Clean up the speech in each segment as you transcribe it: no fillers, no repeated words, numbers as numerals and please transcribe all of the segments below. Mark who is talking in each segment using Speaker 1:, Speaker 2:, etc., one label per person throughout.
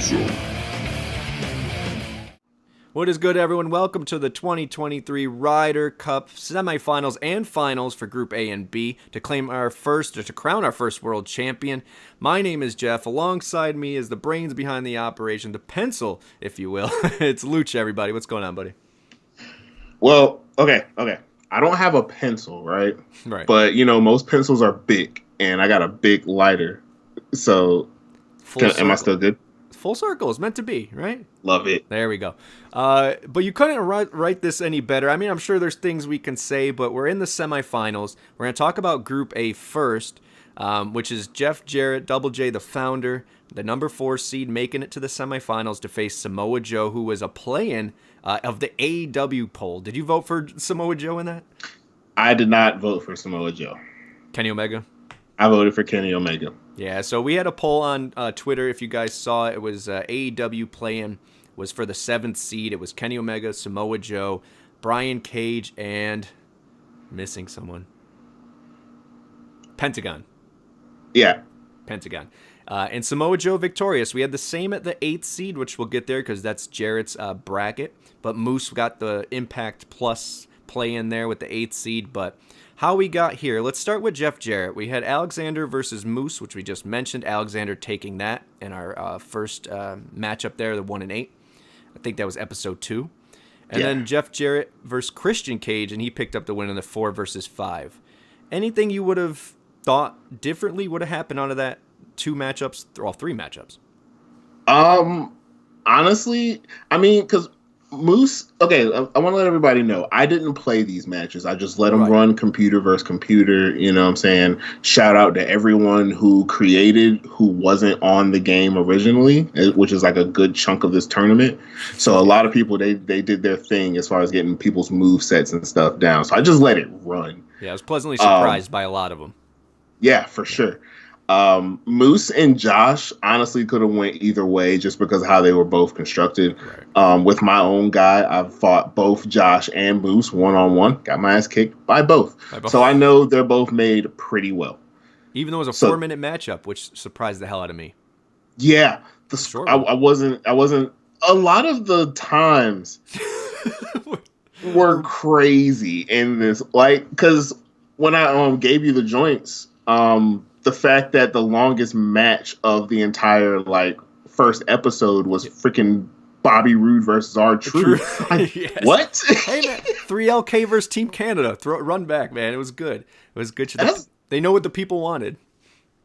Speaker 1: episode.
Speaker 2: What is good, everyone? Welcome to the 2023 Ryder Cup semifinals and finals for Group A and B to crown our first world champion. My name is Jeff. Alongside me is the brains behind the operation, the pencil, if you will. It's Lucha, everybody. What's going on, buddy?
Speaker 3: Well, okay. I don't have a pencil, right?
Speaker 2: Right.
Speaker 3: But, most pencils are big, and I got a big lighter. So, am I still good?
Speaker 2: Full circle is meant to be, right?
Speaker 3: Love it.
Speaker 2: There we go. But you couldn't write this any better. I mean, I'm sure there's things we can say, but we're in the semifinals. We're going to talk about Group A first, which is Jeff Jarrett, Double J, the founder, the number 4 seed, making it to the semifinals to face Samoa Joe, who was a play-in of the AEW poll. Did you vote for Samoa Joe in that? I
Speaker 3: did not vote for Samoa Joe.
Speaker 2: Kenny Omega?
Speaker 3: I voted for Kenny Omega.
Speaker 2: Yeah, so we had a poll on Twitter. If you guys saw it, was AEW play-in was for the 7th seed. It was Kenny Omega, Samoa Joe, Brian Cage, and missing someone. Pentagon.
Speaker 3: Yeah.
Speaker 2: Pentagon. And Samoa Joe victorious. We had the same at the 8th seed, which we'll get there because that's Jarrett's bracket. But Moose got the Impact Plus play-in there with the 8th seed, but how we got here, let's start with Jeff Jarrett. We had Alexander versus Moose, which we just mentioned. Alexander taking that in our first matchup there, the 1 and 8. I think that was episode 2. And then Jeff Jarrett versus Christian Cage, and he picked up the win in the 4 versus 5. Anything you would have thought differently would have happened out of that 2 matchups, or 3 matchups?
Speaker 3: Honestly, I mean, because Moose, okay, I want to let everybody know, I didn't play these matches. I just let them run computer versus computer, you know what I'm saying? Shout out to everyone who wasn't on the game originally, which is like a good chunk of this tournament. So a lot of people, they did their thing as far as getting people's move sets and stuff down. So I just let it run.
Speaker 2: Yeah, I was pleasantly surprised by a lot of them.
Speaker 3: Yeah, for sure. Moose and Josh honestly could have went either way just because of how they were both constructed. Right. With my own guy, I've fought both Josh and Moose one-on-one. Got my ass kicked by both. So I know they're both made pretty well.
Speaker 2: Even though it was a 4-minute matchup, which surprised the hell out of me.
Speaker 3: Yeah. I wasn't. A lot of the times were crazy in this. Like, because when I gave you the joints, the fact that the longest match of the entire first episode was freaking Bobby Roode versus R-Truth.
Speaker 2: Yes.
Speaker 3: What?
Speaker 2: Hey man, 3LK versus Team Canada. Run back, man. It was good. It was good. They know what the people wanted.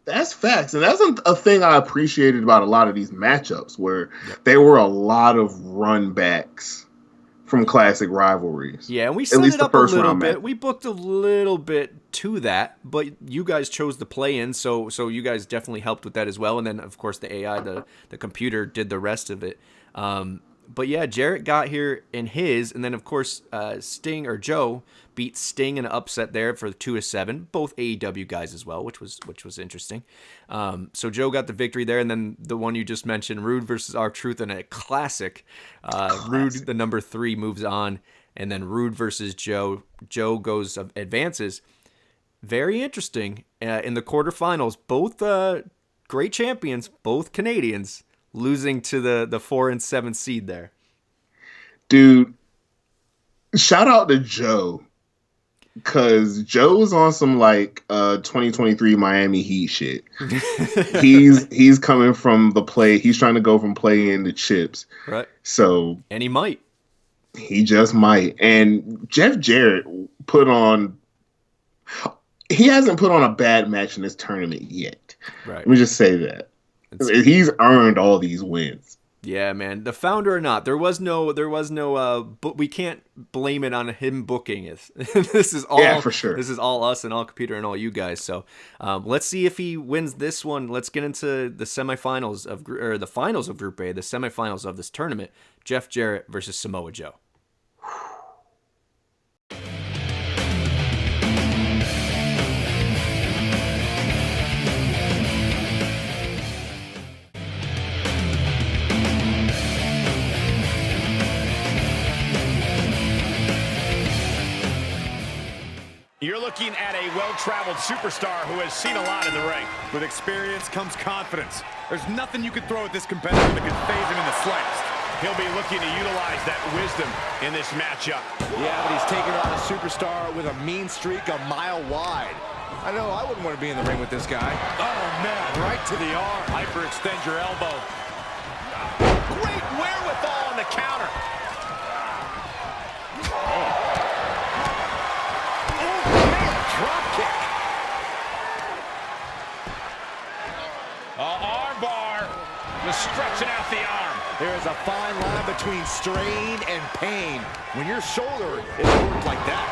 Speaker 3: That's facts, and that's a thing I appreciated about a lot of these matchups, where there were a lot of run backs from classic rivalries.
Speaker 2: Yeah, and we set it up a little bit. We booked a little bit to that, but you guys chose the play-in, so you guys definitely helped with that as well. And then, of course, the AI, the computer, did the rest of it. But yeah, Jarrett got here in his, and then, of course, Joe beat Sting in an upset there for the 2-7. Both AEW guys as well, which was interesting. So Joe got the victory there, and then the one you just mentioned, Roode versus R-Truth, in a classic. Roode, the number 3, moves on, and then Roode versus Joe. Joe advances. Very interesting. In the quarterfinals, both great champions, both Canadians, losing to the 4 and 7 seed there.
Speaker 3: Dude, shout out to Joe. Because Joe's on some 2023 Miami Heat shit. he's coming from the play. He's trying to go from play into chips.
Speaker 2: Right.
Speaker 3: So,
Speaker 2: and he might.
Speaker 3: He just might. And Jeff Jarrett he hasn't put on a bad match in this tournament yet. Right. Let me just say that. He's earned all these wins.
Speaker 2: Yeah, man. The founder or not, there was no, but we can't blame it on him booking it. This is all,
Speaker 3: for sure.
Speaker 2: This is all us and all computer and all you guys. So, let's see if he wins this one. Let's get into the semifinals the finals of Group A, the semifinals of this tournament. Jeff Jarrett versus Samoa Joe.
Speaker 1: You're looking at a well-traveled superstar who has seen a lot in the ring.
Speaker 4: With experience comes confidence. There's nothing you can throw at this competitor that can phase him in the slightest.
Speaker 1: He'll be looking to utilize that wisdom in this matchup.
Speaker 5: Yeah, but he's taking on a superstar with a mean streak a mile wide. I know I wouldn't want to be in the ring with this guy.
Speaker 4: Oh, man, right to the arm.
Speaker 1: Hyperextend your elbow. Great wherewithal on the counter.
Speaker 5: Drop kick.
Speaker 1: Arm bar. Just stretching out the arm.
Speaker 5: There is a fine line between strain and pain when your shoulder is worked like that.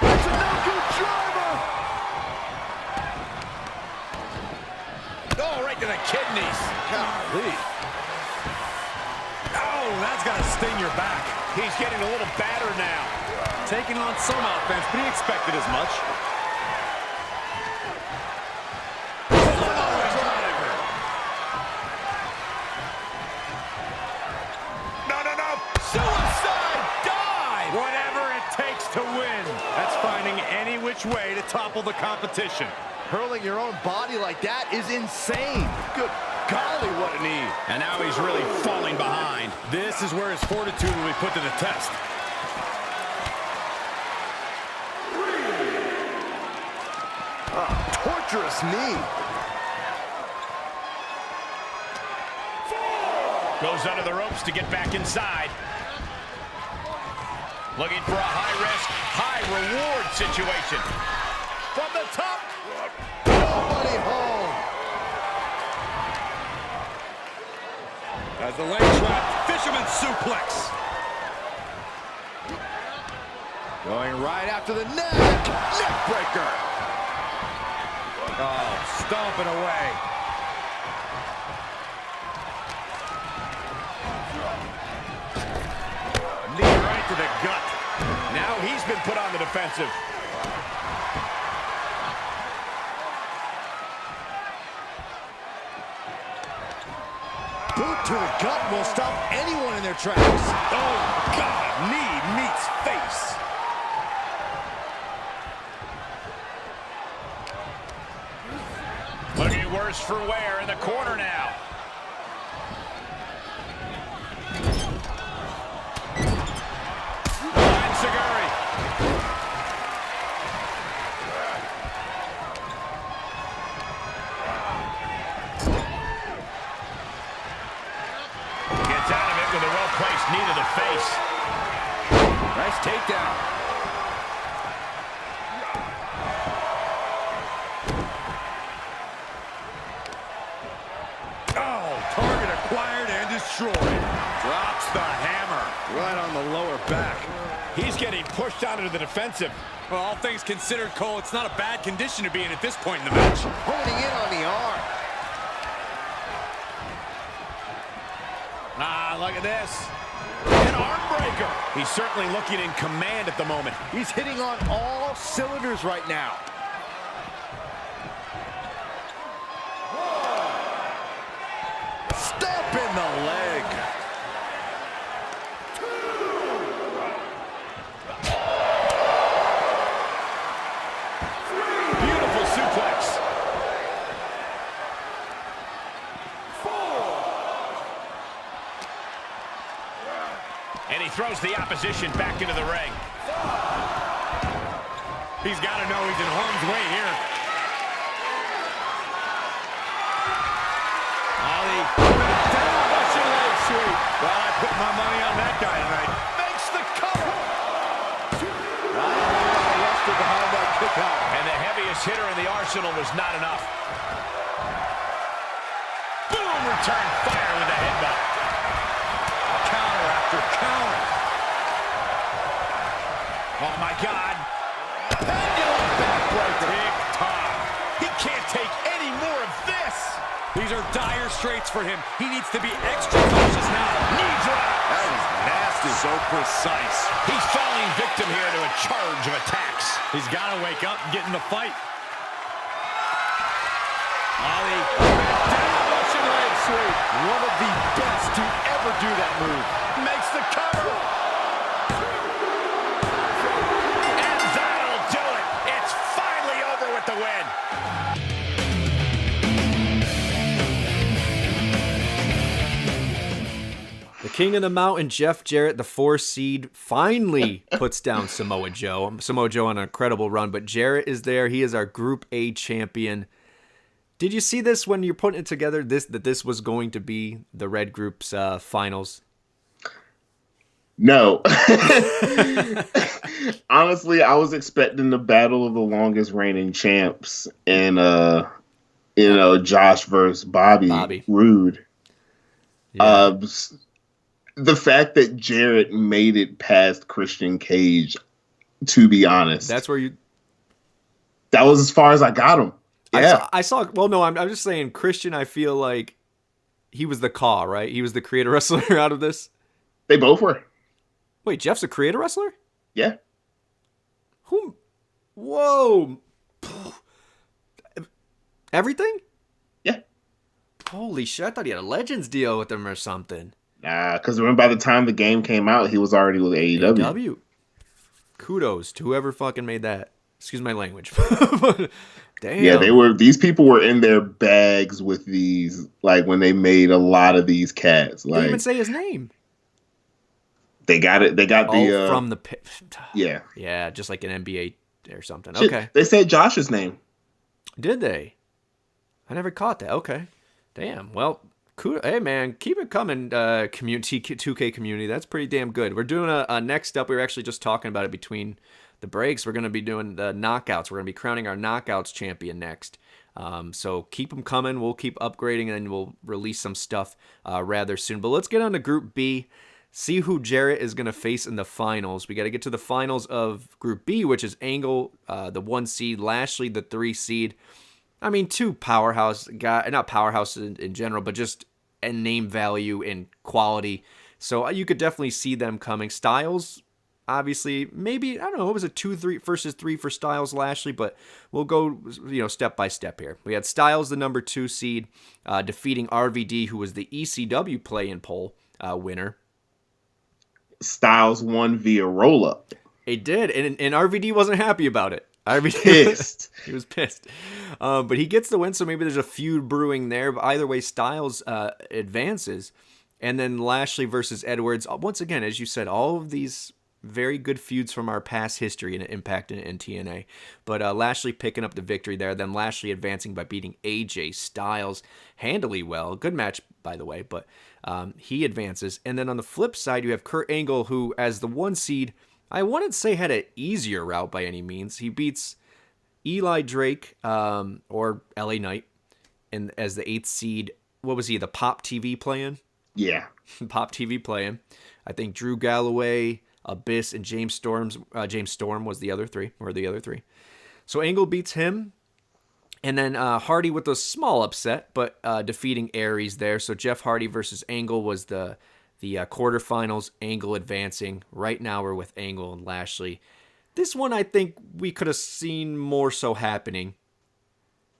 Speaker 5: That's a no-good driver.
Speaker 1: Oh, right to the kidneys.
Speaker 5: Golly.
Speaker 4: Oh, that's got to sting your back.
Speaker 1: He's getting a little battered now.
Speaker 4: Taking on some offense, but he expected as much.
Speaker 1: No. Suicide dive.
Speaker 4: Whatever it takes to win. That's finding any which way to topple the competition.
Speaker 5: Hurling your own body like that is insane. Good golly, what a knee.
Speaker 1: And now he's really falling behind.
Speaker 4: This is where his fortitude will be put to the test.
Speaker 5: Torturous knee.
Speaker 1: Goes under the ropes to get back inside. Looking for a high-risk, high-reward situation. From the top.
Speaker 5: Nobody home.
Speaker 4: As the leg trap, fisherman suplex.
Speaker 5: Going right after the neck. Neck breaker.
Speaker 4: Oh, stomping away.
Speaker 1: Knee right to the gut. Now he's been put on the defensive.
Speaker 5: Boot to the gut will stop anyone in their tracks.
Speaker 1: Oh, God.
Speaker 4: Knee meets face.
Speaker 1: Looking worse for wear in the corner now. Seguri. Gets out of it with a well-placed knee to the face.
Speaker 5: Nice takedown.
Speaker 4: Target acquired and destroyed. Drops the hammer.
Speaker 5: Right on the lower back.
Speaker 1: He's getting pushed out into the defensive.
Speaker 4: Well, all things considered, Cole, it's not a bad condition to be in at this point in the match.
Speaker 5: Holding in on the arm.
Speaker 1: Look at this. An arm breaker. He's certainly looking in command at the moment.
Speaker 5: He's hitting on all cylinders right now. Stop in the leg.
Speaker 1: Beautiful suplex. And he throws the opposition back into the ring.
Speaker 4: He's got to know he's in harm's way here.
Speaker 1: Ollie.
Speaker 4: Russian leg sweep. Well, I put my money on that guy tonight.
Speaker 1: Makes the cover.
Speaker 5: Arrested behind that kick out.
Speaker 1: And the heaviest hitter in the arsenal was not enough. Boom! Return fire with the headbutt.
Speaker 4: Counter after counter.
Speaker 1: Oh, my God.
Speaker 5: Pendulum backbreaker.
Speaker 1: Tick-tock. He can't take any more of this.
Speaker 4: These are dire straits for him. He needs to be extra cautious now.
Speaker 1: Knee drop.
Speaker 5: That is nasty.
Speaker 4: So precise.
Speaker 1: He's falling victim here to a charge of attacks.
Speaker 4: He's got to wake up and get in the fight.
Speaker 1: Ollie.
Speaker 4: Russian leg
Speaker 5: Lashley, one of the best to ever do that move.
Speaker 1: Makes the cover. And that'll do it. It's finally over with the win.
Speaker 2: The King of the Mountain, Jeff Jarrett, the 4 seed, finally puts down Samoa Joe. Samoa Joe on an incredible run, but Jarrett is there. He is our Group A champion. Did you see this when you're putting it together, that this was going to be the Red Group's finals?
Speaker 3: No. Honestly, I was expecting the battle of the longest reigning champs and Josh versus Bobby. Roode.
Speaker 2: Yeah.
Speaker 3: The fact that Jarrett made it past Christian Cage, to be honest.
Speaker 2: That's where you...
Speaker 3: That was as far as I got him. Yeah.
Speaker 2: I saw well, no, I'm just saying, Christian, I feel like he was the caw, right? He was the creator wrestler out of this.
Speaker 3: They both were.
Speaker 2: Wait, Jeff's a creator wrestler?
Speaker 3: Yeah.
Speaker 2: Who? Whoa. Everything?
Speaker 3: Yeah.
Speaker 2: Holy shit, I thought he had a Legends deal with him or something.
Speaker 3: Nah, because remember, by the time the game came out, he was already with AEW.
Speaker 2: AEW. Kudos to whoever fucking made that. Excuse my language. Damn.
Speaker 3: Yeah, these people were in their bags with these, like, when they made a lot of these cats.
Speaker 2: They
Speaker 3: like,
Speaker 2: didn't even say his name.
Speaker 3: They got it. They got
Speaker 2: from the pit.
Speaker 3: Yeah.
Speaker 2: Yeah, just like an NBA or something.
Speaker 3: Shit,
Speaker 2: okay.
Speaker 3: they said Josh's name.
Speaker 2: Did they? I never caught that. Okay. Damn. Well, hey, man, keep it coming, community, 2K community. That's pretty damn good. We're doing a next up. We were actually just talking about it between the breaks. We're going to be doing the knockouts. We're going to be crowning our knockouts champion next. So keep them coming. We'll keep upgrading, and we'll release some stuff rather soon. But let's get on to Group B. See who Jarrett is going to face in the finals. We got to get to the finals of Group B, which is Angle, the 1 seed, Lashley, the 3 seed. I mean, 2 powerhouse guys, not powerhouse in general, but just in name value and quality. So you could definitely see them coming. Styles, obviously, maybe, I don't know, what was it, 2-3 versus 3 for Styles, Lashley, but we'll go, step by step here. We had Styles, the number 2 seed, defeating RVD, who was the ECW play-in poll winner.
Speaker 3: Styles won via roll-up.
Speaker 2: It did, and RVD wasn't happy about it. RVD
Speaker 3: pissed.
Speaker 2: He was pissed. But he gets the win, so maybe there's a feud brewing there. But either way, Styles advances. And then Lashley versus Edwards. Once again, as you said, all of these very good feuds from our past history in Impact and TNA. But Lashley picking up the victory there. Then Lashley advancing by beating AJ Styles handily well. Good match, by the way, but he advances. And then on the flip side, you have Kurt Angle, who, as the 1 seed, I wouldn't say had an easier route by any means. He beats Eli Drake, or LA Knight, and as the 8th seed. What was he, the Pop TV playing?
Speaker 3: Yeah.
Speaker 2: Pop TV playing. I think Drew Galloway, Abyss, and James Storm was the other 3, or the other 3. So Angle beats him. And then Hardy with a small upset, but defeating Aries there. So Jeff Hardy versus Angle was the quarterfinals. Angle advancing. Right now we're with Angle and Lashley. This one I think we could have seen more so happening.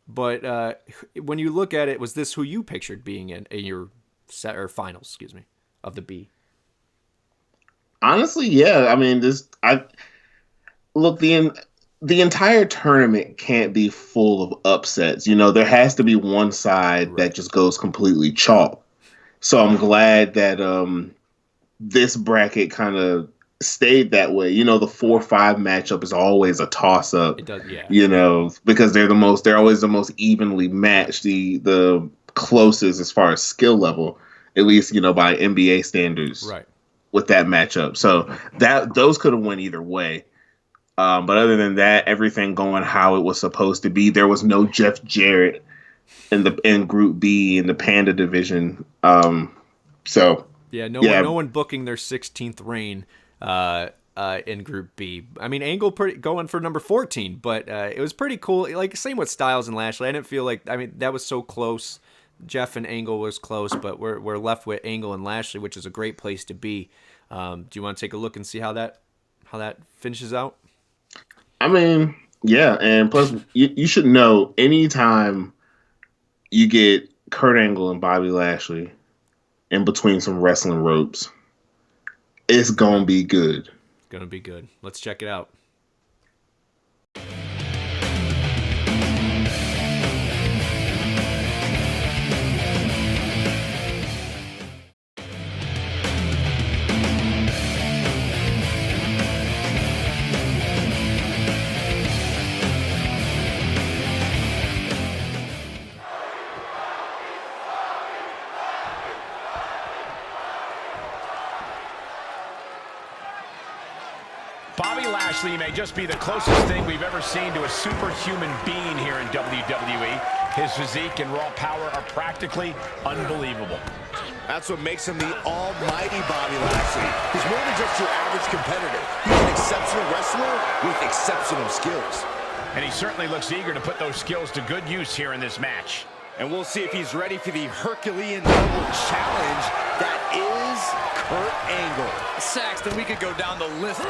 Speaker 2: But when you look at it, was this who you pictured being in your set or finals, of the B?
Speaker 3: Honestly, yeah. I mean, the entire tournament can't be full of upsets. There has to be one side that just goes completely chalk. So I'm glad that this bracket kind of stayed that way. The 4-5 matchup is always a toss-up.
Speaker 2: It does, yeah.
Speaker 3: Because they're always the most evenly matched, the closest as far as skill level, at least, by NBA standards.
Speaker 2: Right.
Speaker 3: With that matchup. So those could have went either way. But other than that, everything going how it was supposed to be. There was no Jeff Jarrett in Group B in the Panda division. No one booking their 16th reign
Speaker 2: in Group B. I mean, Angle going for number 14, but it was pretty cool. Like, same with Styles and Lashley. I didn't feel like, that was so close. Jeff and Angle was close, but we're left with Angle and Lashley, which is a great place to be. Do you want to take a look and see how that finishes out?
Speaker 3: I mean, yeah, and plus you should know anytime you get Kurt Angle and Bobby Lashley in between some wrestling ropes. It's gonna be good.
Speaker 2: It's gonna be good. Let's check it out.
Speaker 1: Bobby Lashley may just be the closest thing we've ever seen to a superhuman being here in WWE. His physique and raw power are practically unbelievable.
Speaker 5: That's what makes him the almighty Bobby Lashley. He's more than just your average competitor. He's an exceptional wrestler with exceptional skills.
Speaker 1: And he certainly looks eager to put those skills to good use here in this match.
Speaker 5: And we'll see if he's ready for the Herculean level challenge that is Kurt Angle.
Speaker 6: Saxton, we could go down the list.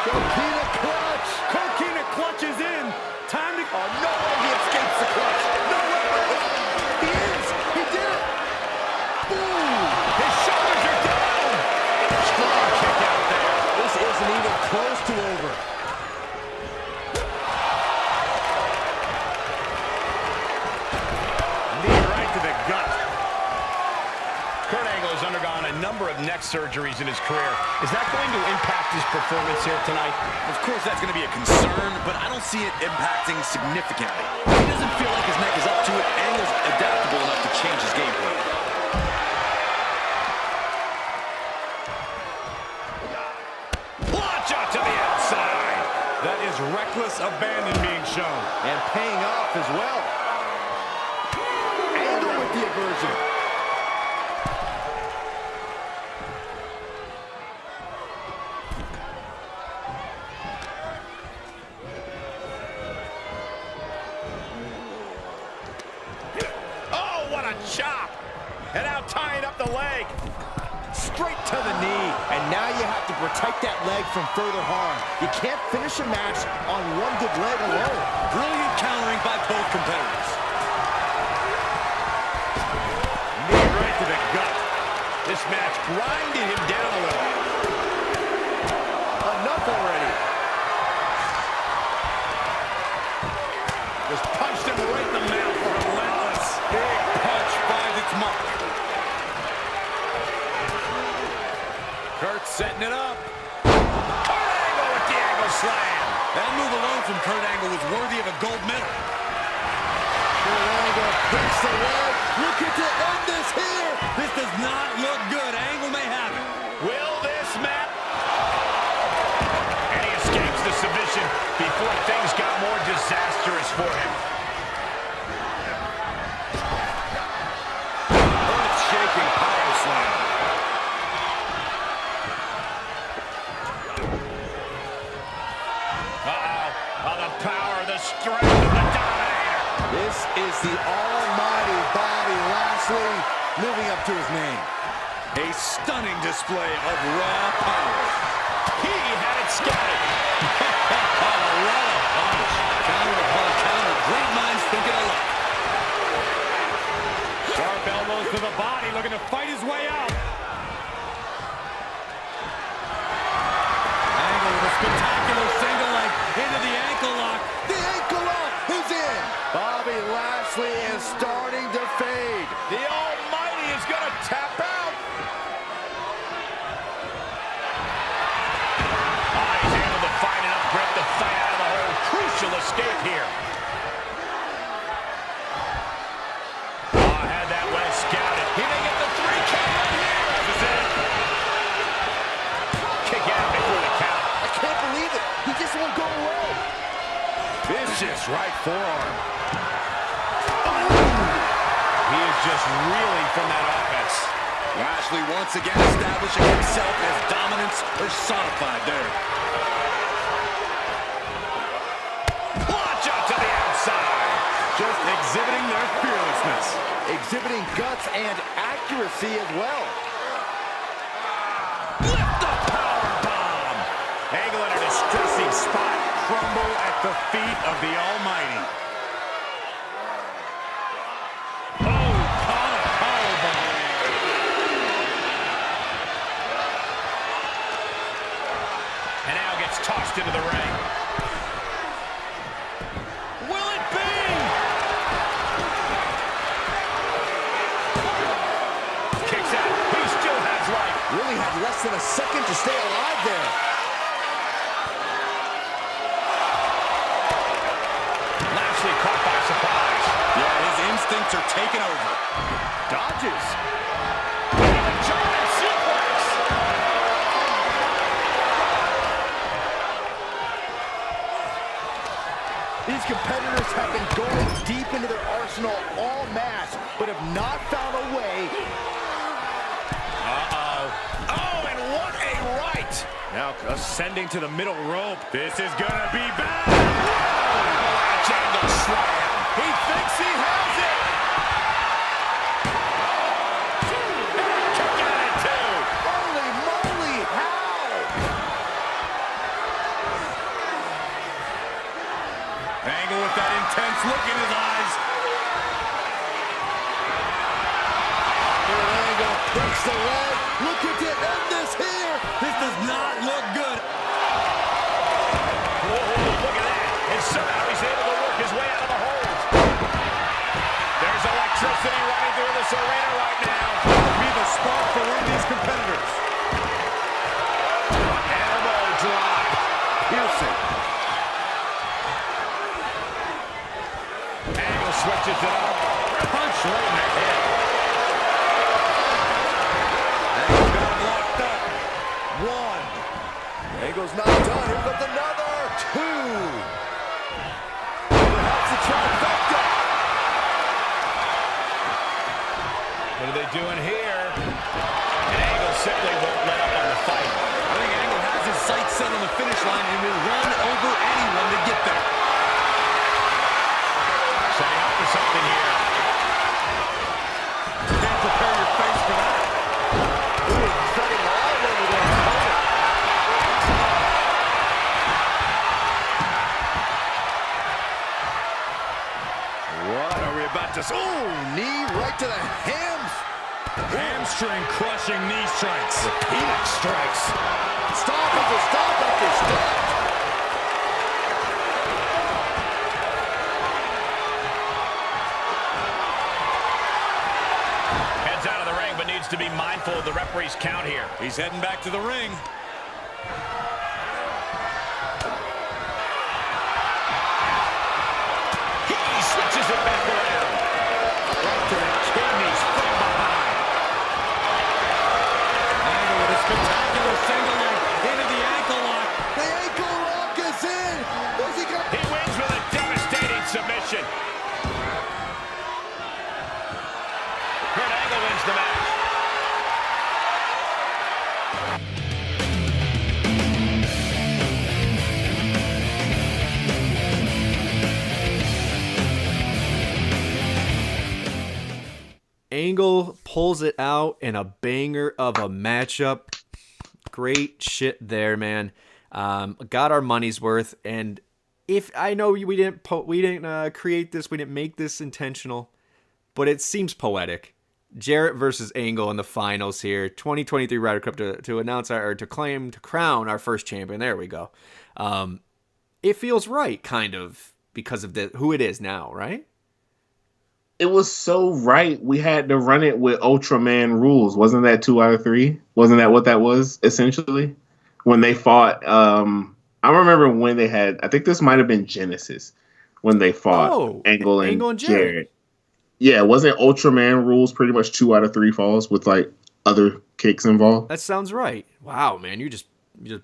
Speaker 5: Coquina clutch.
Speaker 6: Coquina clutch is in. Time to...
Speaker 5: Oh, no way he escapes the clutch. No way. He is. He did it. Boom.
Speaker 1: His shoulders are down. Strong kick out there.
Speaker 5: This isn't even close to over.
Speaker 1: Knee right to the gut. Kurt Angle has undergone a number of neck surgeries in his career. Is that going to impact his performance here tonight?
Speaker 6: Of course, that's going to be a concern, but I don't see it impacting significantly. He doesn't feel like his neck is up to it. Angle's adaptable enough to change his game plan.
Speaker 1: Launch out to the outside.
Speaker 4: That is reckless abandon being shown.
Speaker 5: And paying off as well. Angle with the aversion.
Speaker 1: Oh, what a chop. And now tying up the leg.
Speaker 5: Straight to the knee. And now you have to protect that leg from further harm. You can't finish a match on one good leg alone.
Speaker 6: Brilliant countering by both competitors.
Speaker 1: Knee right to the gut. This match grinded him down a little.
Speaker 5: Enough already.
Speaker 1: Just punched him right in the mouth. Relentless.
Speaker 6: Big punch finds its mark. Kurt setting it up.
Speaker 1: Kurt Angle with the angle slam.
Speaker 6: That move alone from Kurt Angle was worthy of a gold medal.
Speaker 5: Kurt Angle picks the leg. Looking to end this here.
Speaker 6: This does not look good. Angle may have it.
Speaker 1: Will this match? And he escapes the submission before things got more disastrous for him.
Speaker 6: Earth-shaking power slam.
Speaker 1: Oh, the power, the strength of the Dominator.
Speaker 5: This is the almighty Bobby Lashley living up to his name.
Speaker 6: A stunning display of raw power.
Speaker 1: He had it scouted.
Speaker 6: What a punch. Counter upon counter. Great minds thinking alike.
Speaker 1: Sharp elbows to the body, looking to fight his way out.
Speaker 6: Angle with a spectacular single leg into the ankle lock.
Speaker 5: The ankle lock is in. Bobby Lashley is starting to fade.
Speaker 1: The Almighty is going to tap out. He's able to find enough grip to fight out of the hole. Crucial escape here. Had that well scouted. He may get the 3 count. This is it. Kick out before the count.
Speaker 5: I can't believe it. He just won't go away.
Speaker 1: Vicious right forearm. He is just reeling from that offense.
Speaker 6: Lashley once again establishing himself as dominance personified there.
Speaker 1: Launch out to the outside.
Speaker 6: Just exhibiting their fearlessness.
Speaker 5: Exhibiting guts and accuracy as well.
Speaker 1: Lift the power bomb. Angle in a distressing spot. Crumble at the feet of the Almighty. tossed into the ring.
Speaker 6: Will it be?
Speaker 1: Kicks out. He still has life.
Speaker 5: Really had less than a second to stay alive there.
Speaker 1: Lashley caught by surprise.
Speaker 6: Yeah, his instincts are taking over.
Speaker 1: Dodges. A German suplex.
Speaker 5: These competitors have been going deep into their arsenal all match, but have not found a way.
Speaker 1: Oh, and what a right.
Speaker 4: Now ascending to the middle rope. This is gonna be bad.
Speaker 1: Latch angle slam.
Speaker 4: He thinks he has it.
Speaker 1: Kick out at two.
Speaker 5: Holy moly, how?
Speaker 4: Angle with that intense look in his eyes.
Speaker 5: Here Angle breaks the leg. Looking to end this here.
Speaker 6: This does not look good.
Speaker 1: Whoa, look at that. And somehow he's able to work his way out of the hold. There's electricity running through this arena right now.
Speaker 4: Be the spark for one of these competitors.
Speaker 1: Elbow drop.
Speaker 4: Piercing.
Speaker 1: Angle switches it up. Punch right in the head.
Speaker 5: Angle's got him locked up. One. Angle's not done. Here comes another. Two. Perhaps the trifecta.
Speaker 1: What are they doing here? And Angle simply won't let up on the fight.
Speaker 6: I think Angle has his sights set on the finish line and will run over anyone to get there.
Speaker 1: Setting up for something here.
Speaker 6: Can't prepare your face for that.
Speaker 5: Ooh, setting all over their opponent.
Speaker 4: What are we about to see?
Speaker 5: Ooh, knee right to the hams.
Speaker 4: Hamstring crushing knee strikes.
Speaker 5: Repeated strikes. Stop after stop after stop.
Speaker 1: Heads out of the ring, but needs to be mindful of the referee's count here.
Speaker 4: He's heading back to the ring.
Speaker 1: He switches it back around. Right to the kidneys from behind.
Speaker 6: Angle with a spectacular single leg into the ankle lock.
Speaker 5: The ankle lock is in. Is he gonna...
Speaker 1: He wins with a devastating submission. Kurt Angle wins the match.
Speaker 2: Angle pulls it out in a banger of a matchup. Great shit there, man. Got our money's worth. And if I know we didn't create this, we didn't make this intentional, but it seems poetic. Jarrett versus Angle in the finals here, 2023 Ryder Cup to announce to crown our first champion. There we go. It feels right, kind of, because of who it is now, right?
Speaker 3: It was so right. We had to run it with Ultraman rules. Wasn't that 2 out of 3? Wasn't that what that was, essentially? When they fought, I remember when they had, I think this might have been Genesis, when they fought Angle and Jarrett. Yeah, wasn't Ultraman rules pretty much 2 out of 3 falls with, like, other kicks involved?
Speaker 2: That sounds right. Wow, man, you just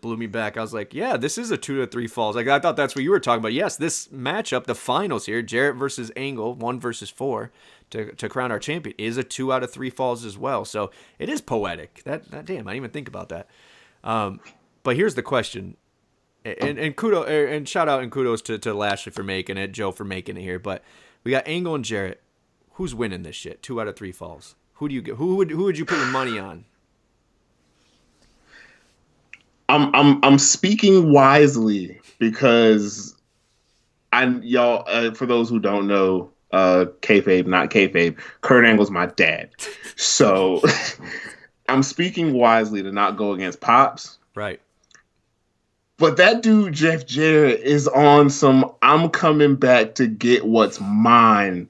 Speaker 2: blew me back. I was like, yeah, this is a 2 to 3 falls. Like, I thought that's what you were talking about. Yes, this matchup, the finals here, Jarrett versus Angle, 1 versus 4, to crown our champion, is a 2 out of 3 falls as well. So it is poetic. That damn, I didn't even think about that. But here's the question, and kudos and shout out and kudos to Lashley for making it, Joe for making it here. But we got Angle and Jarrett. Who's winning this shit? 2 out of 3 falls. Who do you get? Who would you put your money on?
Speaker 3: I'm speaking wisely because y'all for those who don't know, kayfabe, not kayfabe, Kurt Angle's my dad. So I'm speaking wisely to not go against Pops.
Speaker 2: Right.
Speaker 3: But that dude, Jeff Jarrett, is on some I'm coming back to get what's mine.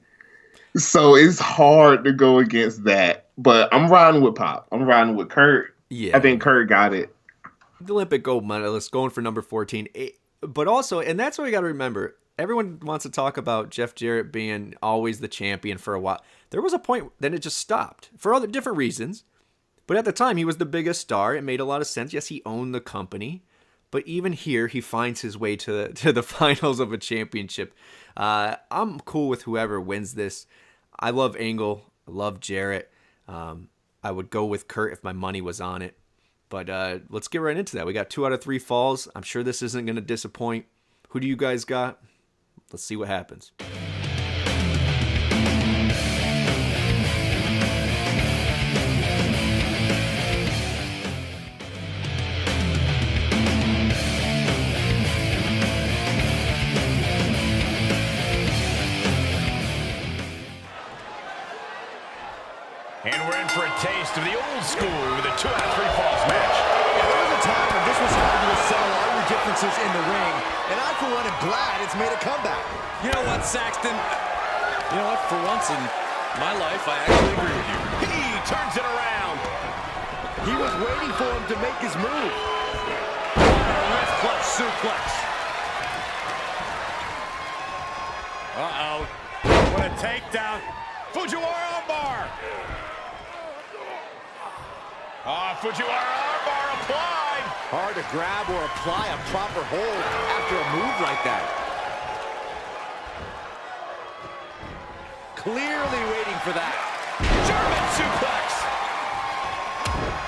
Speaker 3: So it's hard to go against that. But I'm riding with Pop. I'm riding with Kurt.
Speaker 2: Yeah.
Speaker 3: I think Kurt got it.
Speaker 2: The Olympic gold medalist going for number 14. But also, and that's what we got to remember, everyone wants to talk about Jeff Jarrett being always the champion for a while. There was a point, then it just stopped for other different reasons. But at the time, he was the biggest star. It made a lot of sense. Yes, he owned the company. But even here, he finds his way to the finals of a championship. I'm cool with whoever wins this. I love Angle. I love Jarrett. I would go with Kurt if my money was on it. But let's get right into that. We got 2 out of 3 falls. I'm sure this isn't going to disappoint. Who do you guys got? Let's see what happens.
Speaker 1: And we're in for a taste of the old school with a 2 out of 3 falls match.
Speaker 5: There was a time when this was how you would settle all your differences in the ring, and I, for one, am glad it's made a comeback.
Speaker 6: You know what, Saxton? You know what? For once in my life, I actually agree with you.
Speaker 1: He turns it around.
Speaker 5: He was waiting for him to make his move.
Speaker 6: Wrist clutch suplex. Uh-oh.
Speaker 4: What a takedown. Fujiwara armbar.
Speaker 1: Fujiwara armbar applied.
Speaker 5: Hard to grab or apply a proper hold after a move like that. Clearly waiting for that.
Speaker 1: German suplex.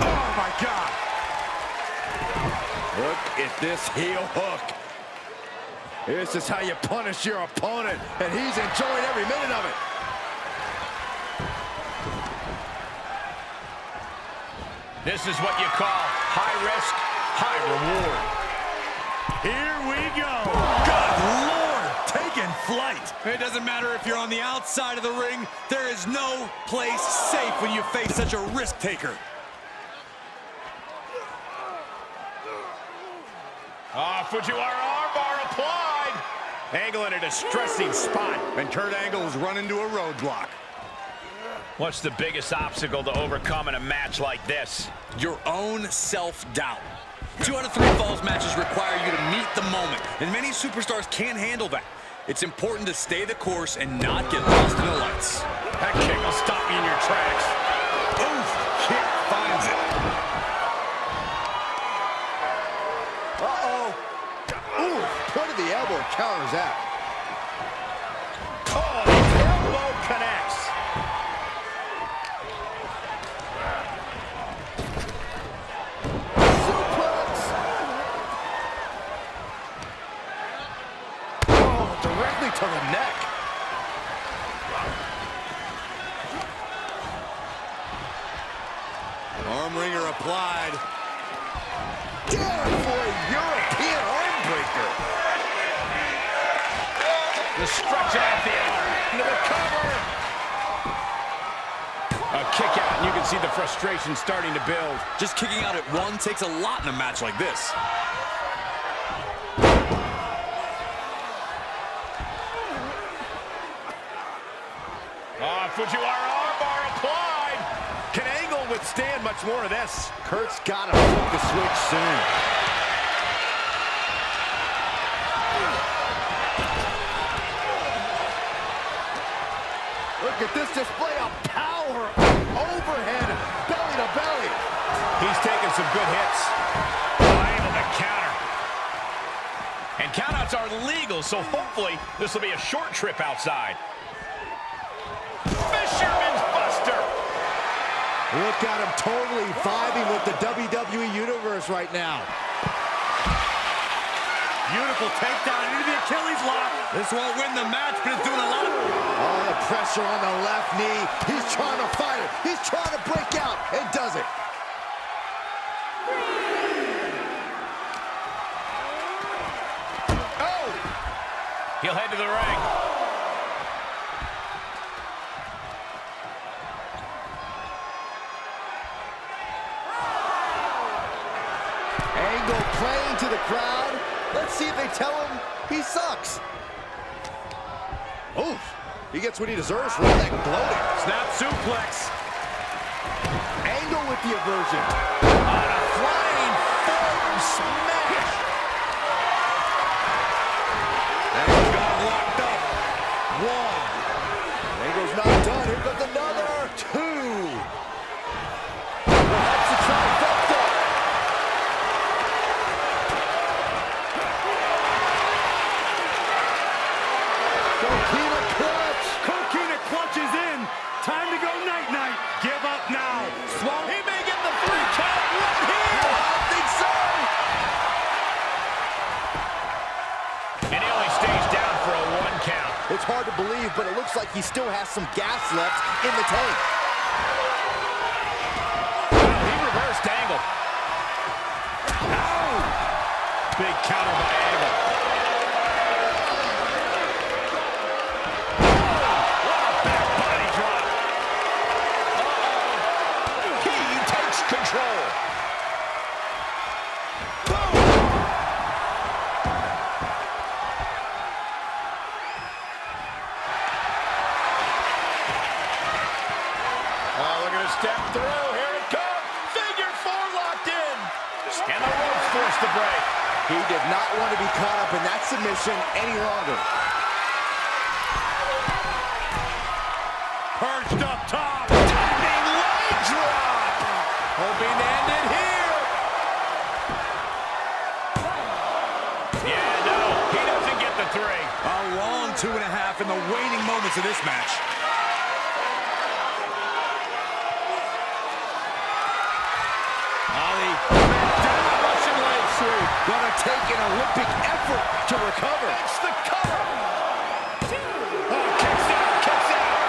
Speaker 4: Oh, my God.
Speaker 5: Look at this heel hook.
Speaker 4: This is how you punish your opponent, and he's enjoying every minute of it.
Speaker 1: This is what you call high risk, high reward.
Speaker 4: Here we go. Good Lord, taking flight.
Speaker 6: It doesn't matter if you're on the outside of the ring. There is no place safe when you face such a risk taker.
Speaker 1: Fujiwara armbar applied. Angle in a distressing spot.
Speaker 4: And Kurt Angle has run into a roadblock.
Speaker 1: What's the biggest obstacle to overcome in a match like this?
Speaker 6: Your own self-doubt. 2 out of 3 falls matches require you to meet the moment, and many superstars can't handle that. It's important to stay the course and not get lost in the lights.
Speaker 1: That kick will stop you in your tracks.
Speaker 4: Oof, kick finds it.
Speaker 5: Uh-oh. Ooh, point of the elbow counters that.
Speaker 1: Oh, the elbow connects.
Speaker 5: Suplex. Oh, directly to the neck.
Speaker 6: Arm wringer applied.
Speaker 5: Down for a European arm breaker.
Speaker 1: The stretch off the arm. Into the cover. A kick out, and you can see the frustration starting to build.
Speaker 6: Just kicking out at one takes a lot in a match like this.
Speaker 1: Fujiwara armbar applied. Can Angle withstand much more of this?
Speaker 5: Kurt's got to flip the switch soon. Look at this display of power. Overhead, belly to belly.
Speaker 1: He's taking some good hits. Able to counter. And countouts are legal, so hopefully this will be a short trip outside. Fisherman's Buster.
Speaker 5: Look at him totally vibing with the WWE Universe right now.
Speaker 4: Beautiful takedown into the Achilles lock.
Speaker 6: This won't win the match, but it's doing a lot.
Speaker 5: Oh, the pressure on the left knee. He's trying to fight it. He's trying to break out and does it.
Speaker 1: Oh! He'll head to the ring.
Speaker 5: Angle playing to the crowd. Let's see if they tell him he sucks. Oof. He gets what he deserves for all that gloating.
Speaker 4: Snap suplex.
Speaker 5: Angle with the aversion. On a flying forward smash.
Speaker 4: Angle's got him locked up.
Speaker 5: One. Angle's not done. Here comes another. Two. Perhaps a trifecta. Coquina clutch.
Speaker 4: Coquina clutch is in. Time to go night-night. Give up now. Swallow.
Speaker 5: He may get the 3 count right here. I think so.
Speaker 1: And he only stays down for a 1 count.
Speaker 5: It's hard to believe, but it looks like he still has some gas left in the tank.
Speaker 1: Wow, he reversed Angle.
Speaker 4: Ow! Big counter by Angle.
Speaker 1: What a back body drop. He takes control. Oh, look at his step through. Here it comes. Figure 4 locked in. And the ropes forced to break.
Speaker 5: He did not want to be caught up in that submission any longer.
Speaker 4: Perched up top.
Speaker 1: Diving leg drop. Hoping to end it here. Yeah, no, he doesn't get the 3.
Speaker 6: A long 2.5 in the waning moments of this match.
Speaker 1: Ollie, down Russian leg sweep.
Speaker 5: Gonna take an Olympic effort to recover.
Speaker 1: It's the cover. Oh, kicks out.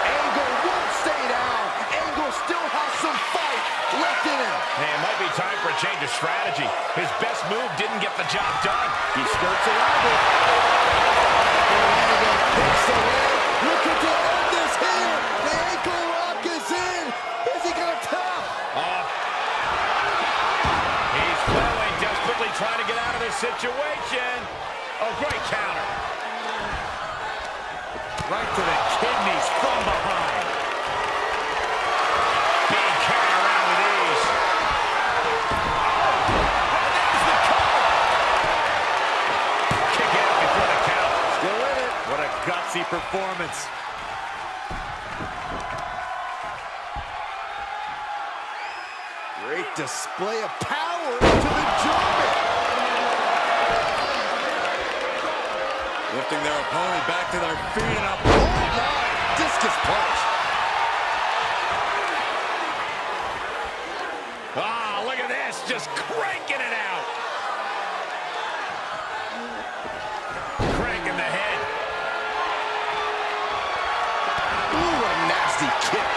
Speaker 5: Angle won't stay down. Angle still has some fight left in him.
Speaker 1: Hey, it might be time for a change of strategy. His best move didn't get the job done.
Speaker 5: He skirts around it. Angle picks the leg. Looking to end this here. The ankle lock is in. Is he gonna tap?
Speaker 1: He's flailing, desperately trying to get out of this situation. Oh, great counter.
Speaker 4: Right to the kidneys from behind.
Speaker 1: Being carried around with ease. And there's the cover. Kick out before the count.
Speaker 5: Still in it.
Speaker 4: What a gutsy performance.
Speaker 5: Great display of power to the German.
Speaker 6: Lifting their opponent back to their feet and up.
Speaker 5: Oh my! Discus punch.
Speaker 1: Ah, look at this, just cranking it out. Cranking the head.
Speaker 5: Ooh, what a nasty kick.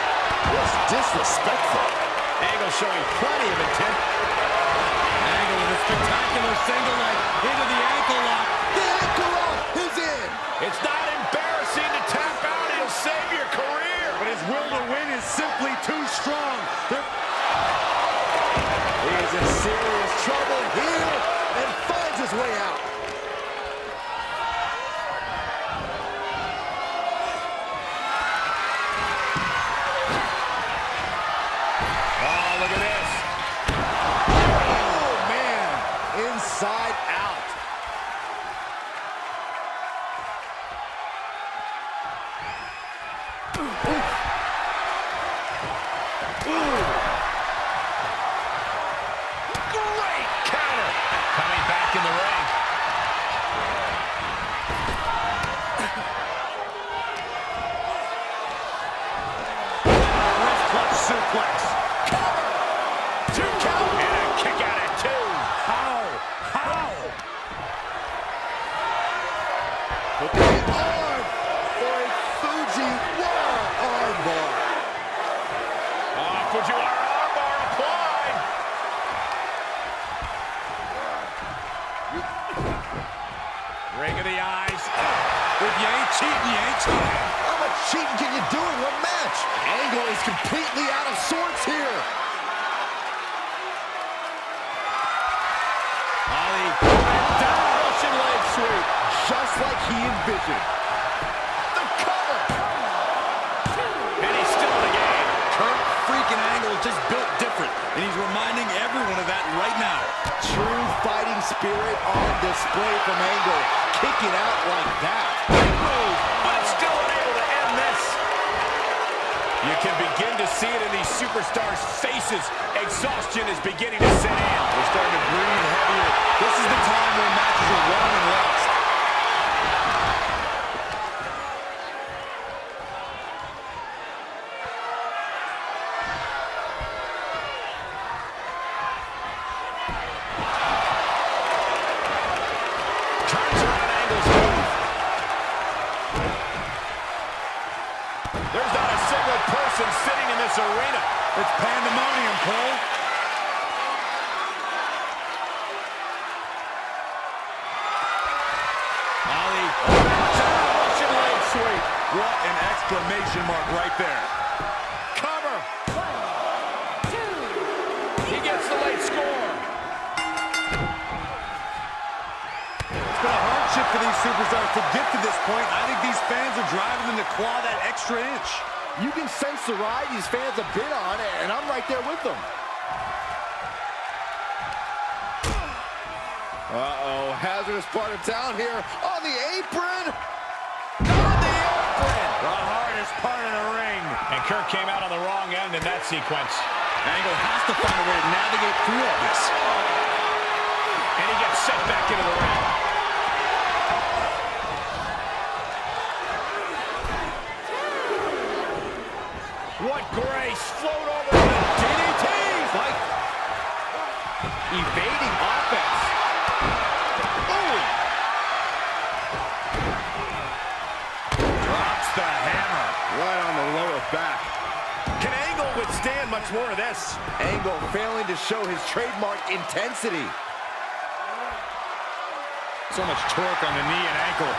Speaker 5: Just disrespectful.
Speaker 1: Angle showing plenty of intent.
Speaker 4: Angle with a spectacular single leg into the ankle lock.
Speaker 5: The ankle lock is in.
Speaker 1: It's not embarrassing to tap out and save your career.
Speaker 4: But his will to win is simply too strong.
Speaker 5: He is in serious trouble here and finds his way out.
Speaker 1: Oh, look at this.
Speaker 5: Oh, man. Inside out.
Speaker 1: Great counter. Coming back in the ring.
Speaker 4: Wrist clutch suplex.
Speaker 1: Cover. 2 count. And a kick out at 2.
Speaker 4: How?
Speaker 5: Looking at arm for a Fujiwara armbar.
Speaker 1: Fujiwara armbar applied. Ring of the eyes.
Speaker 4: If you ain't cheating, you ain't cheating.
Speaker 5: How much cheating can you do in one match? Angle is completely out of sorts here.
Speaker 1: Ollie. Down Russian
Speaker 5: just like he envisioned. The cover!
Speaker 1: And he's still in the game.
Speaker 6: Kurt freaking Angle is just built different, and he's reminding everyone of that right now.
Speaker 5: True fighting spirit on display from Angle. Kicking out like that.
Speaker 1: But still unable to end this. You can begin to see it in these superstars' faces. Exhaustion is beginning to set in.
Speaker 4: They're starting to breathe heavier. This is the time where matches are won and lost.
Speaker 1: Turns around Angle's move. There's not a single person sitting in this arena.
Speaker 4: It's pandemonium, Cole.
Speaker 1: Ali.
Speaker 4: Russian leg sweep. What an exclamation mark right there.
Speaker 1: Cover. He gets the late score.
Speaker 4: It's been a hardship for these superstars to get to this point. I think these fans are driving them to claw that extra inch.
Speaker 5: You can sense the ride these fans have been on, and I'm right there with them. Uh-oh, hazardous part of town here on the apron. On the apron.
Speaker 1: The hardest part of the ring. And Kurt came out on the wrong end in that sequence.
Speaker 6: Angle has to find a way to navigate through all this.
Speaker 1: And he gets sent back into the ring. What grace. Float over the DDT. Fight. Evading offense. Oh. Drops the hammer.
Speaker 4: Right on the lower back.
Speaker 1: Can Angle withstand much more of this?
Speaker 5: Angle failing to show his trademark intensity.
Speaker 4: So much torque on the knee and ankle.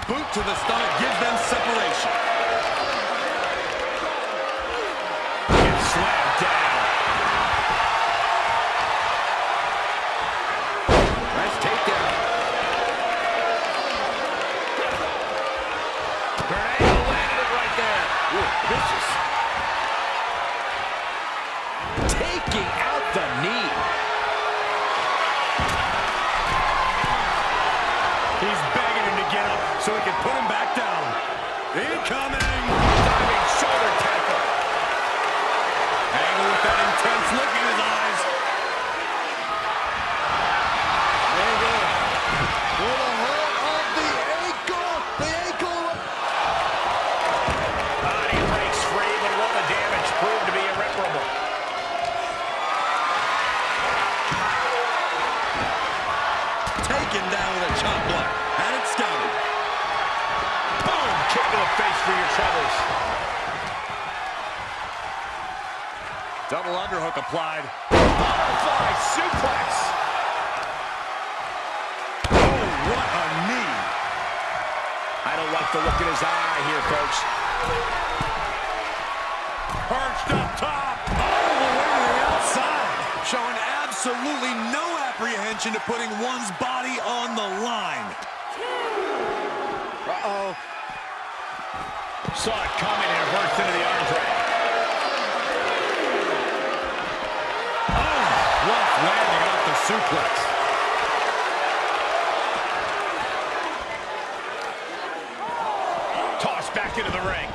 Speaker 6: Boot to the stomach gives them separation.
Speaker 1: Gets slammed down.
Speaker 5: Nice takedown.
Speaker 1: Angle landed it right there.
Speaker 5: Ooh, vicious. Taking out the knee.
Speaker 1: He's begging him to get up so he can put him back down. Incoming! Diving shoulder tackle.
Speaker 6: Angle with that intense look in his eyes.
Speaker 5: Angle with a hold of the ankle. The ankle.
Speaker 1: He breaks free, but will the damage prove to be irreparable?
Speaker 6: Taken down with a chop block. Had it scouted.
Speaker 1: Boom! Kick to the face for your troubles.
Speaker 6: Double underhook applied.
Speaker 1: Butterfly suplex.
Speaker 6: Oh, what a knee.
Speaker 1: I don't like the look in his eye here, folks.
Speaker 6: Perched up top. All the way to the outside. Showing absolutely no apprehension to putting one's body on the line.
Speaker 5: Uh-oh.
Speaker 1: Saw it coming and burst into the arm drag.
Speaker 6: Oh, rough landing off the suplex.
Speaker 1: Tossed back into the ring.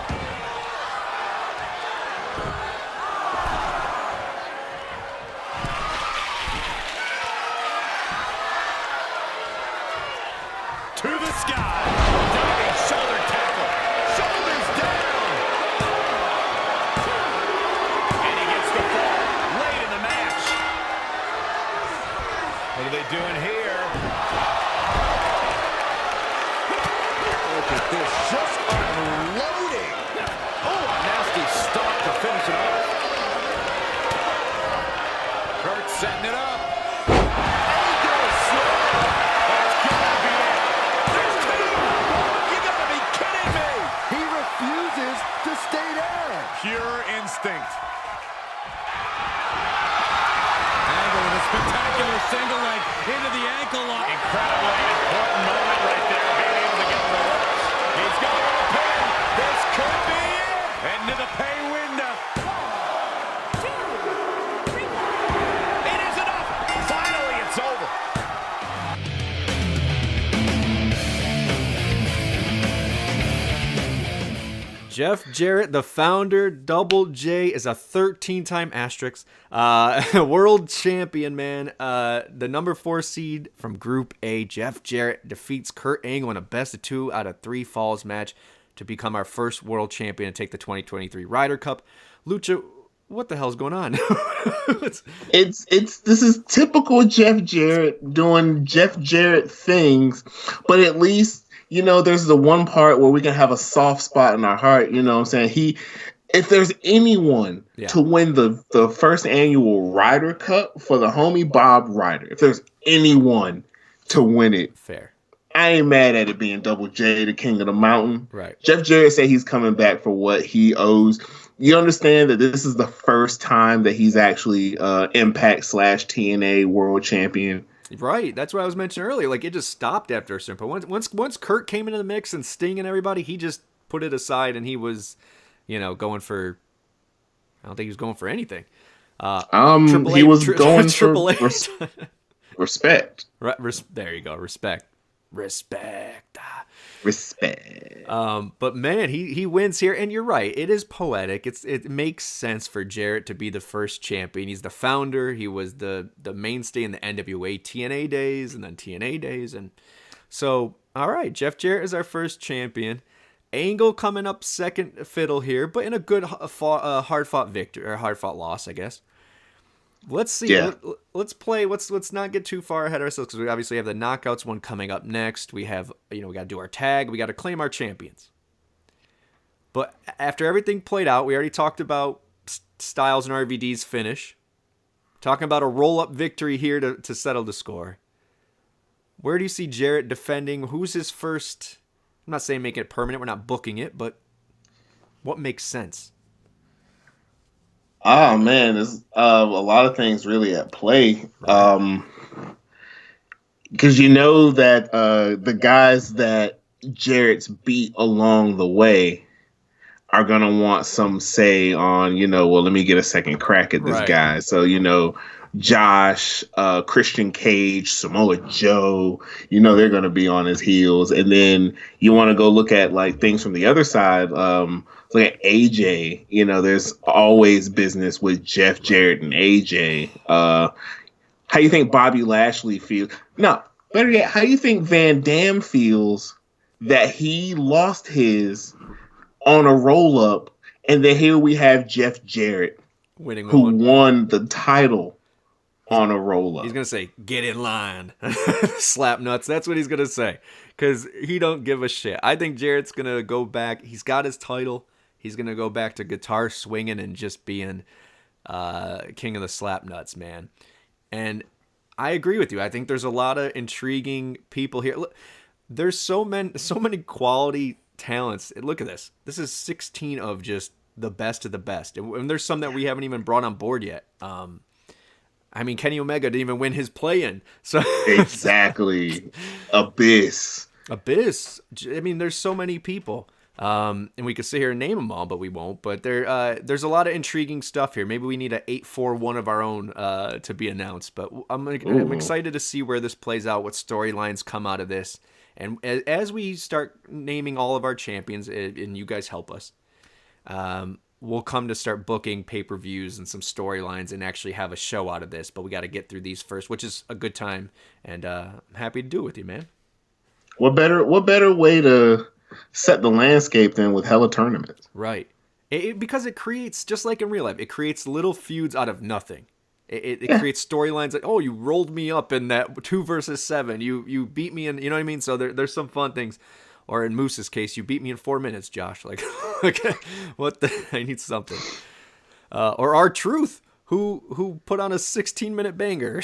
Speaker 6: To the sky.
Speaker 1: Diving shoulder tackle. Shoulders down. And he gets the fall late in the match. What are they doing here?
Speaker 5: Look at this. Just unloading. Oh, a nasty stop to finish it off.
Speaker 1: Kurt setting it up.
Speaker 5: Stay there.
Speaker 4: Pure instinct.
Speaker 6: Angle
Speaker 4: single leg into the ankle lock.
Speaker 1: Incredibly important moment right there, being able to get the ropes. He's got a pin. This could be it.
Speaker 4: Into the pay window.
Speaker 1: It is enough. Finally, it's over.
Speaker 2: Jeff Jarrett, the founder, Double J, is a 13-time asterisk world champion, man. The number 4 seed from Group A, Jeff Jarrett, defeats Kurt Angle in a best-of-2 out of 3 falls match to become our first world champion and take the 2023 Ryder Cup. Lucha, what the hell's going on?
Speaker 3: This is typical Jeff Jarrett doing Jeff Jarrett things, but at least, you know, there's the one part where we can have a soft spot in our heart. You know what I'm saying? If there's anyone to win the first annual Ryder Cup for the homie Bob Ryder, if there's anyone to win it,
Speaker 2: fair.
Speaker 3: I ain't mad at it being Double J, the king of the mountain.
Speaker 2: Right.
Speaker 3: Jeff Jarrett said he's coming back for what he owes. You understand that this is the first time that he's actually Impact/TNA World Champion.
Speaker 2: Right, that's what I was mentioning earlier. Like, it just stopped after a certain point. Once Kurt came into the mix and Sting and everybody, he just put it aside and he was, going for. I don't think he was going for anything.
Speaker 3: He was going for respect.
Speaker 2: Right, there you go, respect. But man, he wins here, and you're right. It is poetic. It makes sense for Jarrett to be the first champion. He's the founder. He was the mainstay in the NWA TNA days, and then TNA days, and so all right. Jeff Jarrett is our first champion. Angle coming up second fiddle here, but in a good hard fought victory or hard fought loss, I guess. Let's see.
Speaker 3: Yeah.
Speaker 2: Let's play. Let's not get too far ahead of ourselves because we obviously have the knockouts one coming up next. We have, we got to do our tag. We got to claim our champions. But after everything played out, we already talked about Styles and RVD's finish. Talking about a roll-up victory here to settle the score. Where do you see Jarrett defending? Who's his first? I'm not saying make it permanent. We're not booking it, but what makes sense?
Speaker 3: Oh man, there's a lot of things really at play. Because you know that the guys that Jarrett's beat along the way are gonna want some say on, let me get a second crack at this guy. So, Josh, Christian Cage, Samoa Joe, they're gonna be on his heels. And then you want to go look at like things from the other side. Look at AJ. There's always business with Jeff Jarrett and AJ. How you think Bobby Lashley feels? No, better yet, how you think Van Dam feels that he lost his on a roll up, and then here we have Jeff Jarrett
Speaker 2: winning,
Speaker 3: who won the title on a roll up.
Speaker 2: He's gonna say, "Get in line, slap nuts." That's what he's gonna say because he don't give a shit. I think Jarrett's gonna go back. He's got his title. He's going to go back to guitar swinging and just being king of the slap nuts, man. And I agree with you. I think there's a lot of intriguing people here. Look, there's so many quality talents. Look at this. This is 16 of just the best of the best. And there's some that we haven't even brought on board yet. Kenny Omega didn't even win his play-in. So
Speaker 3: exactly. Abyss.
Speaker 2: There's so many people. And we could sit here and name them all, but we won't. But there's a lot of intriguing stuff here. Maybe we need a 841 of our own to be announced. But I'm excited to see where this plays out, what storylines come out of this. And as we start naming all of our champions, and you guys help us, we'll come to start booking pay-per-views and some storylines and actually have a show out of this. But we got to get through these first, which is a good time. And I'm happy to do it with you, man.
Speaker 3: What better way to set the landscape then with hella tournaments?
Speaker 2: Right. Because it creates, just like in real life, it creates little feuds out of nothing. It creates storylines like, oh, you rolled me up in that 2 versus 7. You beat me in, you know what I mean? So there's some fun things. Or in Moose's case, you beat me in 4 minutes, Josh. Like, what the? I need something. Or R-Truth, who put on a 16-minute banger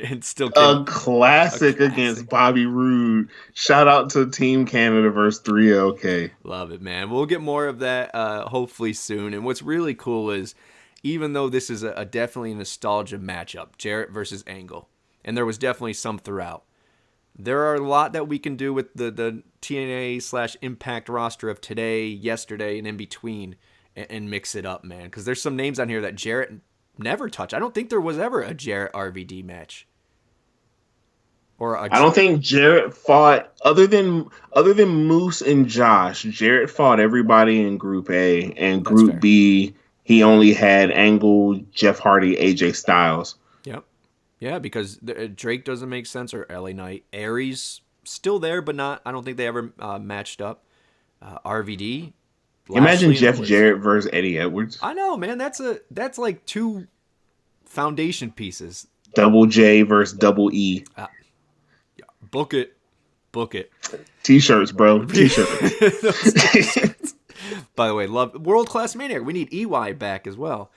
Speaker 2: and still
Speaker 3: a classic against Bobby Roode. Shout out to Team Canada versus 3LK.
Speaker 2: Love it, man. We'll get more of that hopefully soon. And what's really cool is, even though this is a definitely nostalgia matchup, Jarrett versus Angle, and there was definitely some throughout. There are a lot that we can do with the TNA/Impact roster of today, yesterday, and in between, and mix it up, man. Because there's some names on here that Jarrett never touched. I don't think there was ever a Jarrett RVD match.
Speaker 3: I don't think Jarrett fought other than Moose and Josh. Jarrett fought everybody in Group A, and Group B he only had Angle, Jeff Hardy, AJ Styles.
Speaker 2: Yep. Yeah, because Drake doesn't make sense, or LA Knight. Aries still there, but not. I don't think they ever matched up. RVD.
Speaker 3: Imagine Jeff Jarrett versus Eddie Edwards.
Speaker 2: I know, man. That's like two foundation pieces.
Speaker 3: Double J versus Double E.
Speaker 2: Book it.
Speaker 3: T-shirts, bro. T-shirts.
Speaker 2: By the way, love World Class Maniac. We need EY back as well.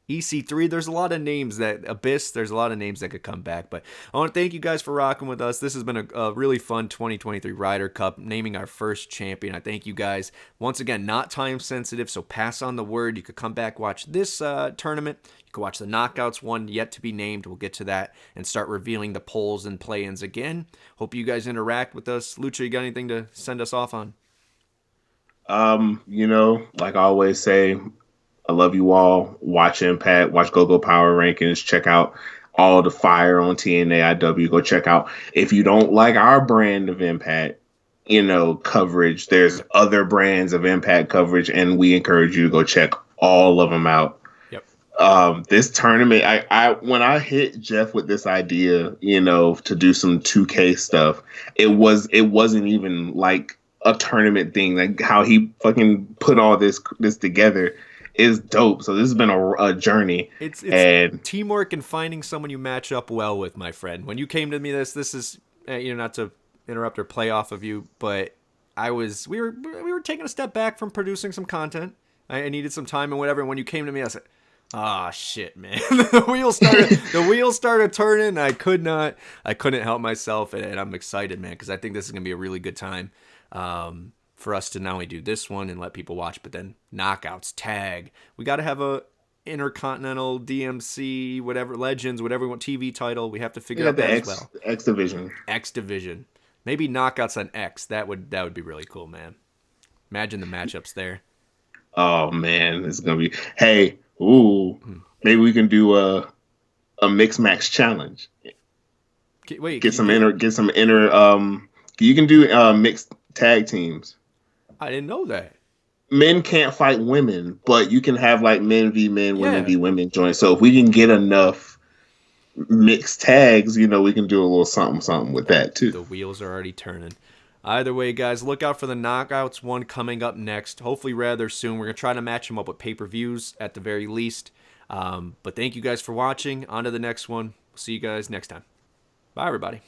Speaker 2: EC3, there's a lot of names there's a lot of names that could come back. But I want to thank you guys for rocking with us. This has been a really fun 2023 Ryder Cup, naming our first champion. I thank you guys. Once again, not time sensitive, so pass on the word. You could come back, watch this tournament. You could watch the Knockouts one yet to be named. We'll get to that and start revealing the polls and play-ins again. Hope you guys interact with us. Lucha, you got anything to send us off on?
Speaker 3: Like I always say, I love you all. Watch Impact, watch Go Power Rankings, check out all the fire on TNA2K. Go check out, if you don't like our brand of Impact, coverage, there's other brands of Impact coverage, and we encourage you to go check all of them out. Yep. This tournament, I when I hit Jeff with this idea, to do some 2K stuff, it wasn't even like a tournament thing. Like how he fucking put all this together is dope. So this has been a journey. It's
Speaker 2: teamwork and finding someone you match up well with, my friend. When you came to me, this is not to interrupt or play off of you, but we were taking a step back from producing some content. I needed some time and whatever. And when you came to me, I said, "Ah, shit, man!" the wheels started turning. And I couldn't help myself, and I'm excited, man, because I think this is gonna be a really good time. For us to not only do this one and let people watch, but then knockouts, tag. We got to have a Intercontinental, DMC, whatever, Legends, whatever we want, TV title. We have to figure out that as well.
Speaker 3: X Division.
Speaker 2: X Division. Maybe knockouts on X. That would be really cool, man. Imagine the matchups there.
Speaker 3: Oh man, it's gonna be. Hey, maybe we can do a mixed match challenge.
Speaker 2: Wait,
Speaker 3: get some inner. You can do mixed tag teams.
Speaker 2: I didn't know that.
Speaker 3: Men can't fight women, but you can have like men v men, women v women join. So if we can get enough mixed tags, we can do a little something with that too.
Speaker 2: The wheels are already turning. Either way, guys, look out for the Knockouts one coming up next. Hopefully rather soon. We're going to try to match them up with pay-per-views at the very least. But thank you guys for watching. On to the next one. We'll see you guys next time. Bye, everybody.